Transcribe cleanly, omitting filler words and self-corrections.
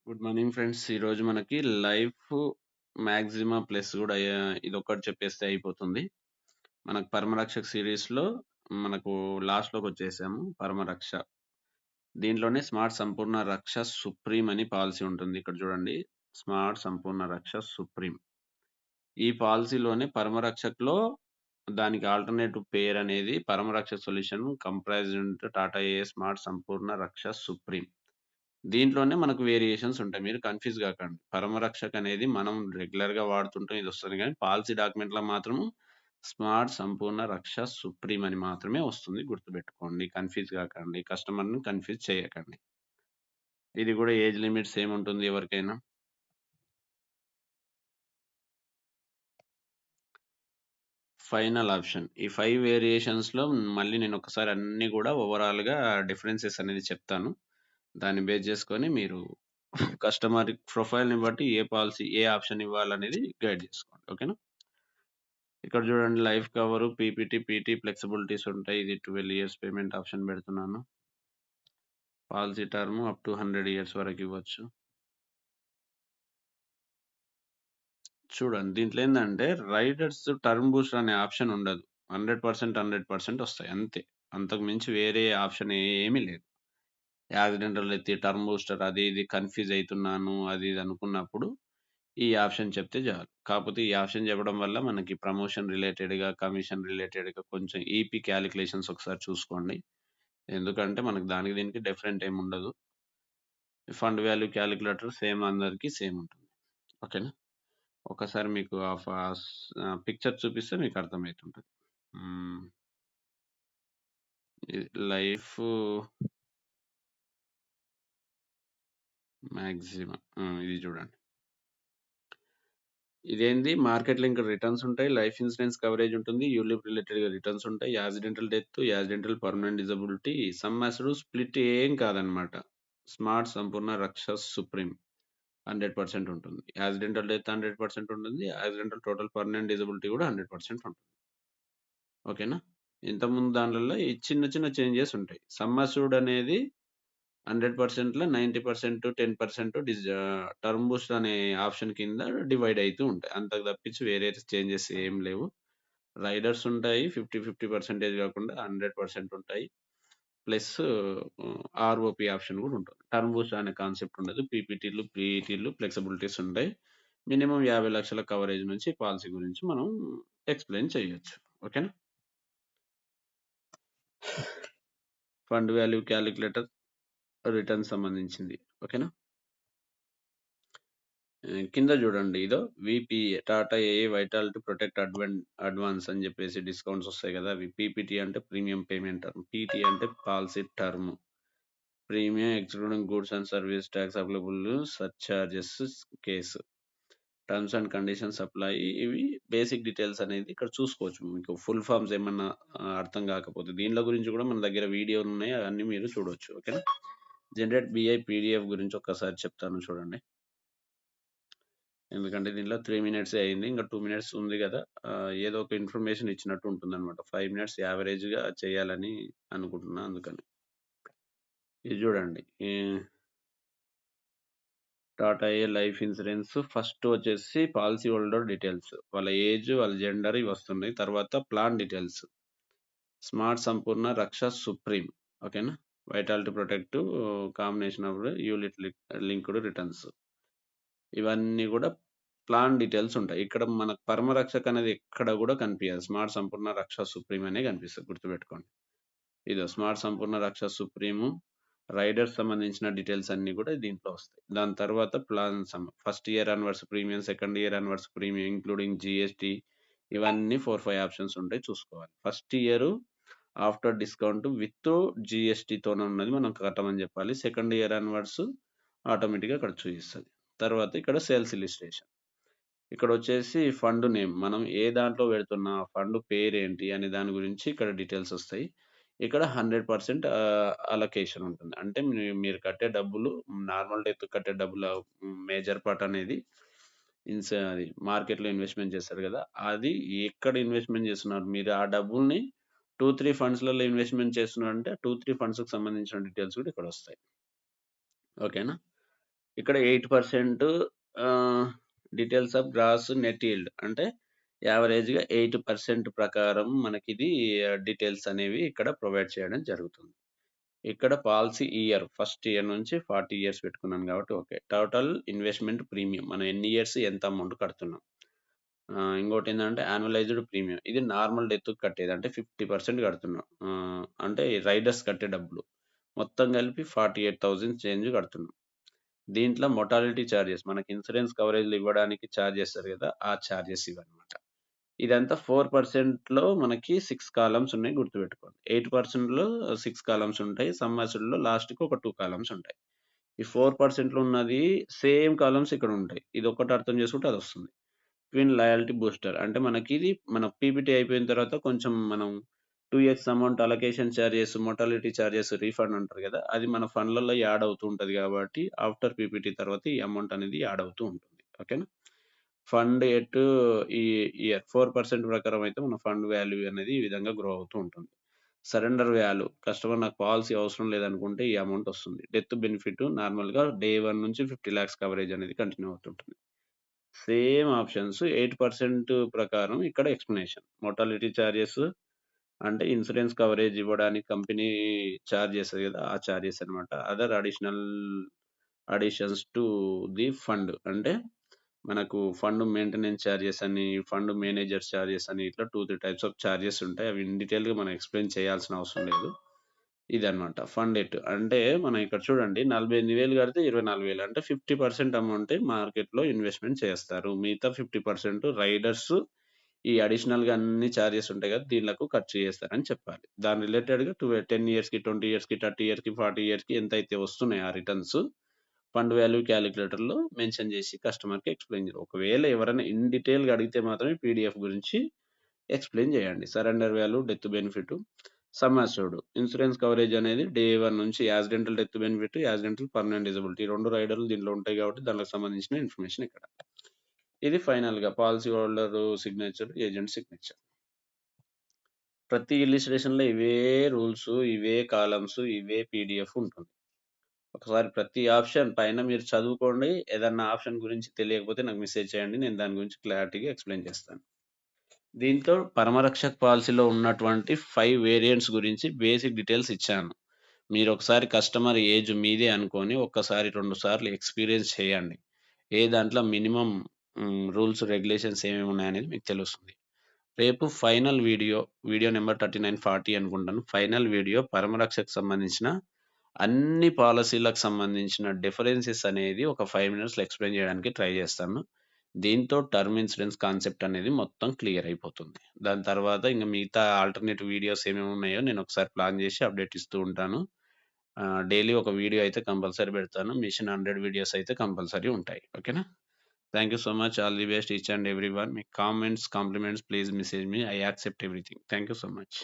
Good morning friends. ఈరోజు మనకి life maxima plus కూడా ఇదొక్కటి చెప్పేస్తే అయిపోతుంది. మనకు పరమరక్షక్ సిరీస్లో మనకు లాస్ట్లోకి వచ్చేసాము. పరమరక్ష దీంట్లోనే స్మార్ట్ సంపూర్ణ రక్ష సుప్రీం అని పాలసీ ఉంటుంది. ఇక్కడ చూడండి, స్మార్ట్ సంపూర్ణ రక్ష సుప్రీం. ఈ పాలసీలోనే పరమరక్షక్లో దానికి ఆల్టర్నేటివ్ పేరు అనేది పరమరక్ష సొల్యూషన్ కంప్రైజ్డ్ టాటా ఏ స్మార్ట్ సంపూర్ణ రక్ష సుప్రీం. దీంట్లోనే మనకు వేరియేషన్స్ ఉంటాయి. మీరు కన్‌ఫ్యూజ్ గాకండి. పరమరక్షక్ అనేది మనం రెగ్యులర్‌గా వాడుతుంటాం. ఇదొస్తది గానీ, పాలసీ డాక్యుమెంట్‌లో మాత్రం స్మార్ట్ సంపూర్ణ రక్ష సుప్రీం అని మాత్రమే వస్తుంది. గుర్తుపెట్టుకోండి. కన్‌ఫ్యూజ్ గాకండి. కస్టమర్‌ని కన్‌ఫ్యూజ్ చేయకండి. ఇది గూడా ఏజ్ లిమిట్ సేమ్ ఉంటుంది ఎవరికైనా. Final option. ఈ 5 వేరియేషన్స్‌లో మళ్ళీ నేనొకసారి అన్నీ గూడా ఓవరాల్‌గా డిఫరెన్సెస్ అనేది చెప్తాను. దాన్ని బేస్ జేసుకొని మీరు కస్టమర్ ప్రొఫైల్‌ని బట్టి ఏ పాలసీ, ఏ ఆప్షన్ ఇవ్వాలనేది గైడ్ జేసుకోండి. ఓకేనా? ఇక్కడ చూడండి, life cover, PPT, PT flexibilities ఉంటాయి. ఇది 12 ఇయర్స్ పేమెంట్ ఆప్షన్ పెడుతున్నాను. Policy term up to 100 years వరకు ఇవ్వచ్చు. చూడండి, దీంట్లో ఏందంటే రైడర్స్ టర్మ్ బూస్టర్ అనే ఆప్షన్ ఉండదు. 100% వస్తాయి అంతే. అంతకు మించి వేరే ఆప్షన్ ఏమీ లేదు. యాక్సిడెంటల్ డెత్, టర్మ్ బూస్టర్ అది ఇది కన్‌ఫ్యూజ్ అయితున్నాను అది ఇది అనుకున్నప్పుడు ఈ ఆప్షన్ చెప్తే చాలు. కాకపోతే ఈ ఆప్షన్ చెప్పడం వల్ల మనకి ప్రమోషన్ రిలేటెడ్‌గా, కమిషన్ రిలేటెడ్‌గా కొంచెం ఈపీ కాలిక్యులేషన్స్ ఒకసారి చూసుకోండి. ఎందుకంటే మనకు దానికి దీనికి డిఫరెంట్ ఏముండదు. ఫండ్ వాల్యూ కాలిక్యులేటర్ సేమ్, అందరికి సేమ్ ఉంటుంది. ఓకేనా? ఒకసారి మీకు పిక్చర్ చూపిస్తే మీకు అర్థమైతుంటది. హ్మ్. ఇది లైఫ్ మాక్సిమం. ఇది చూడండి. ఇదేంది, మార్కెట్ లింక్ రిటర్న్స్ ఉంటాయి. లైఫ్ ఇన్సూరెన్స్ కవరేజ్ ఉంటుంది. యూలిప్ రిలేటెడ్‌గా రిటర్న్స్ ఉంటాయి. Accidental death, accidental permanent disability, sum assured split ఏం కాదనమాట. స్మార్ట్ సంపూర్ణ రక్ష సుప్రీం 100% ఉంటుంది. యాక్సిడెంటల్ డెత్ 100% ఉంటుంది. యాక్సిడెంటల్ టోటల్ పర్మనెంట్ డిజబిలిటీ కూడా 100% ఉంటుంది. ఓకేనా? ఇంతకుముందు దాన్లల్లో ఈ చిన్న చిన్న చేంజెస్ ఉంటాయి. సమ్ అస్సుర్డ్ అనేది 100%లో 90%, 10% టర్మ్ బూస్ట్ అనే ఆప్షన్ కింద డివైడ్ అయితూ ఉంటాయి. అంతకు తప్పించి వేరే చేంజెస్ ఏం లేవు. రైడర్స్ ఉంటాయి. 50% కాకుండా 100% ఉంటాయి. ప్లస్ ఆర్ఓపీ ఆప్షన్ కూడా ఉంటుంది. టర్మ్ బూస్ట్ అనే కాన్సెప్ట్ ఉండదు. పీపీటీలు, పీఈటీలు ఫ్లెక్సిబిలిటీస్ ఉంటాయి. మినిమమ్ 50 లక్షల కవరేజ్ నుంచి పాలసీ గురించి మనం ఎక్స్‌ప్లెయిన్ చేయొచ్చు. ఓకేనా? ఫండ్ వాల్యూ కాలిక్యులేటర్, రిటర్న్ సంబంధించింది. ఓకేనా? కింద చూడండి, ఇదో వీపీఏ టాటా ఏఏ వైటాలిటీ ప్రొటెక్ట్ అడ్వాన్స్ అని చెప్పేసి డిస్కౌంట్స్ వస్తాయి కదా. అవి పీపీటీ అంటే ప్రీమియం పేమెంట్ టర్మ్, పీటీ అంటే policy term, premium excluding goods and service tax applicable surcharges case, terms and conditions apply. ఇవి బేసిక్ డీటెయిల్స్ అనేది ఇక్కడ చూసుకోవచ్చు. మీకు ఫుల్ ఫామ్స్ ఏమన్నా అర్థం కాకపోతే దీనిల గురించి కూడా మన దగ్గర వీడియోలు ఉన్నాయి, అవన్నీ మీరు చూడొచ్చు. ఓకేనా? జనరేట్ బిఐ పీడిఎఫ్ గురించి ఒక్కసారి చెప్తాను చూడండి. ఎందుకంటే దీంట్లో 3 మినిట్సే అయింది. ఇంకా 2 మినిట్స్ ఉంది గదా! ఏదో ఒక ఇన్ఫర్మేషన్ ఇచ్చినట్టు ఉంటుందనమాట. 5 మినిట్స్ యావరేజ్‌గా చేయాలని అనుకుంటున్నా అందుకని. ఇది జూడండి. Tata A life insurance first వచ్చేసి పాలిసీ హోల్డర్ డీటెయిల్స్. వాళ్ళ ఏజ్, వాళ్ళ జెండర్ ఇవొస్తున్నాయి. తర్వాత plan details. Smart Sampoorna Raksha supreme. ఓకేనా? Vitality protect combination of unit linked returns. ఇవన్నీ గూడా ప్లాన్ డీటెయిల్స్ ఉంటాయి. ఇక్కడ మనకు పరమరక్షక్ అనేది ఎక్కడ గూడా కనిపియదు. స్మార్ట్ సంపూర్ణ రక్ష సుప్రీం అనే కనిపిస్తది. గుర్తుపెట్టుకోండి. ఇదో స్మార్ట్ సంపూర్ణ రక్ష సుప్రీము, రైడర్స్ సంబంధించిన డీటెయిల్స్ అన్నీ గూడా దీంట్లో వస్తాయి. దాని తర్వాత plan first year annualised premium, second year annualised premium including GST, ఇవన్నీ 4, 5 ఆప్షన్స్ ఉంటాయి, చూసుకోవాలి. First year after discount with జీఎస్టీతోనే ఉన్నది మనం కట్టమని జెప్పాలి. సెకండ్ ఇయర్ అన్వర్స్ ఆటోమేటిక్‌గా అక్కడ చూయిస్తది. తర్వాత ఇక్కడ సేల్స్ ఇలిస్ట్రేషన్. ఇక్కడొచ్చేసి ఫండ్ నేమ్. మనం ఏ దాంట్లో పెడుతున్నా ఆ ఫండ్ పేరేంటి అనే దాని గురించి ఇక్కడ డీటెయిల్స్ ఒస్తాయి. ఇక్కడ 100% అలొకేషన్ ఉంటుంది. అంటే మీరు కట్టే డబ్బులు, నార్మల్ డెత్ కట్టే డబ్బుల మేజర్ పార్ట్ అనేది అది మార్కెట్‌లో ఇన్వెస్ట్‌మెంట్ చేస్తారు గదా! అది ఎక్కడ ఇన్వెస్ట్‌మెంట్ చేస్తున్నారు? మీరు ఆ డబ్బుల్ని 2, 3 ఫండ్స్‌లలో ఇన్వెస్ట్‌మెంట్ చేస్తున్నారంటే 2, 3 ఫండ్స్‌కి సంబంధించిన డీటెయిల్స్ కూడా ఇక్కడొస్తాయి. ఓకేనా? ఇక్కడ 8% details of gross net yield అంటే యావరేజ్‌గా 8% ప్రకారం మనకిది డీటెయిల్స్ అనేవి ఇక్కడ ప్రొవైడ్ చేయడం జరుగుతుంది. ఇక్కడ పాలసీ ఇయర్ ఫస్ట్ ఇయర్ నుంచి 40 ఇయర్స్ పెట్టుకున్నాను కాబట్టి ఓకే. టోటల్ ఇన్వెస్ట్‌మెంట్ ప్రీమియం మనం ఎన్ని ఇయర్స్ ఎంత అమౌంట్ కడుతున్నాం. ఇంకోటేందంటే యాన్యువలైజ్డ్ ప్రీమియం ఇది నార్మల్ డెత్‌కి కట్టేది. అంటే 50% కడుతున్నాం. అంటే రైడర్స్ కట్టే డబ్బులు. మొత్తం కలిపి 48,000 చేంజ్ కడుతున్నాం. దీంట్లో మొర్టాలిటీ చార్జెస్ మనకి ఇన్సూరెన్స్ కవరేజ్‌లు ఇవ్వడానికి చార్జ్ చేస్తారు కదా! ఆ చార్జెస్ ఇవన్నమాట. ఇదంతా 4%లో మనకి 6 కాలమ్స్ ఉన్నాయి గుర్తుపెట్టుకోండి. 8%లో 6 కాలమ్స్ ఉంటాయి. సమ్ అష్యూర్డ్‌లో లాస్ట్‌కి ఒక 2 కాలమ్స్ ఉంటాయి. ఈ 4%లో ఉన్నది సేమ్ కాలమ్స్ ఇక్కడ ఉంటాయి. ఇదొక్కటి అర్థం చేసుకుంటే అదొస్తుంది. ట్విన్ లాయల్టీ బూస్టర్ అంటే మనకిది మన పీపీటీ అయిపోయిన తర్వాత కొంచెం మనం 2 amount allocation charges, mortality charges refund అంటారు కదా! అది మన ఫండ్‌లలో యాడ్ అవుతూ ఉంటది కాబట్టి ఆఫ్టర్ పీపీటీ తర్వాత ఈ అమౌంట్ అనేది యాడ్ అవుతూ ఉంటుంది. ఓకేనా? ఫండ్ ఎట్ ఈ ఇయర్ 4% ప్రకారం అయితే మన ఫండ్ వాల్యూ అనేది ఈ విధంగా గ్రో అవుతూ ఉంటుంది. సరెండర్ వాల్యూ కస్టమర్ నాకు పాలసీ అవసరం లేదనుకుంటే ఈ అమౌంట్ వస్తుంది. డెత్ బెనిఫిట్ నార్మల్‌గా డే 1 నుంచి 50 లాక్స్ కవరేజ్ అనేది కంటిన్యూ అవుతుంటుంది. సేమ్ ఆప్షన్స్ 8% ప్రకారం ఇక్కడ ఎక్స్‌ప్లనేషన్. మోర్టాలిటీ చార్జెస్ అంటే ఇన్సూరెన్స్ కవరేజ్ ఇవ్వడానికి కంపెనీ చార్జ్ చేస్తది కదా! ఆ చార్జెస్ అన్నమాట. Other additions to the fund అంటే మనకు ఫండ్ మెయింటెనెన్స్ చార్జెస్ అని, ఫండ్ మేనేజర్ చార్జెస్ అని ఇట్లా 2, 3 టైప్స్ ఆఫ్ చార్జెస్ ఉంటాయి. అవి ఇన్ డీటెయిల్‌గా మనం ఎక్స్‌ప్లెయిన్ చేయాల్సిన అవసరం లేదు. ఇదన్నమాట. ఫండ్ ఎట్ అంటే మనం ఇక్కడ చూడండి 48,000 కడితే 24,000 అంటే 50% అమౌంటే మార్కెట్‌లో ఇన్వెస్ట్‌మెంట్ చేస్తారు. మిగతా 50% రైడర్స్ ఈ అడిషనల్‌గా అన్ని చార్జెస్ ఉంటాయి కదా! దీనిలకు ఖర్చు చేస్తారని చెప్పాలి. దాని రిలేటెడ్‌గా 10 ఇయర్స్‌కి, 20 ఇయర్స్‌కి, 30 ఇయర్స్‌కి, 40 ఇయర్స్‌కి ఎంతైతే వస్తున్నాయో ఆ రిటర్న్స్ ఫండ్ వాల్యూ క్యాలిక్యులేటర్‌లో మెన్షన్ చేసి కస్టమర్‌కి ఎక్స్‌ప్లెయిన్ చేయాలి. ఒకవేళ ఎవరైనా ఇన్ డీటెయిల్‌గా అడిగితే మాత్రమే పీడీఎఫ్ గురించి ఎక్స్‌ప్లెయిన్ చేయండి. Surrender value, death benefit, sum assured. Insurance coverage అనేది డే 1 నుంచి accidental death benefit, accidental permanent disability 2 రైడర్‌లు దీంట్లో ఉంటాయి కాబట్టి దానికి సంబంధించిన ఇన్ఫర్మేషన్ ఇక్కడ. ఇది ఫైనల్‌గా policy holder signature, agent signature. ప్రతి ఇల్లిస్ట్రేషన్‌లో ఇవే రూల్స్, ఇవే కాలమ్స్, ఇవే పీడీఎఫ్ ఉంటుంది. ఒకసారి ప్రతి ఆప్షన్ పైన మీరు చదువుకోండి. ఏదన్నా ఆప్షన్ గురించి తెలియకపోతే నాకు మెసేజ్ చేయండి. నేను దాని గురించి క్లారిటీగా ఎక్స్‌ప్లెయిన్ చేస్తాను. దీంతో పరమరక్షక్ పాలిసీలో ఉన్నటువంటి 5 వేరియంట్స్ గురించి బేసిక్ డీటెయిల్స్ ఇచ్చాను. మీరొకసారి కస్టమర్ ఏజ్ మీదే అనుకోని ఒక్కసారి 2 సార్లు ఎక్స్‌పీరియన్స్ చేయండి. ఏ దాంట్లో మినిమమ్ రూల్స్, రెగ్యులేషన్స్ ఏమేమి ఉన్నాయనేది మీకు తెలుస్తుంది. రేపు ఫైనల్ వీడియో నంబర్ 39, 40 అనుకుంటాను. ఫైనల్ వీడియో పరమరక్షకు సంబంధించిన అన్ని పాలిసీలకు సంబంధించిన డిఫరెన్సెస్ అనేది ఒక 5 మినిట్స్‌లో ఎక్స్‌ప్లెయిన్ చేయడానికి ట్రై చేస్తాను. దీంతో టర్మ్ ఇన్సూరెన్స్ కాన్సెప్ట్ అనేది మొత్తం క్లియర్ అయిపోతుంది. దాని తర్వాత ఇంక మిగతా ఆల్టర్‌నేటివ్ వీడియోస్ ఏమేమి ఉన్నాయో నేను ఒకసారి ప్లాన్ చేసి అప్డేట్ ఇస్తూ ఉంటాను. డైలీ ఒక వీడియో అయితే కంపల్సరీ పెడతాను. మిషన్ 100 వీడియోస్ అయితే కంపల్సరీ ఉంటాయి. ఓకేనా? Thank you so much. All the best each and everyone. Me comments, compliments please message me. I accept everything. Thank you so much.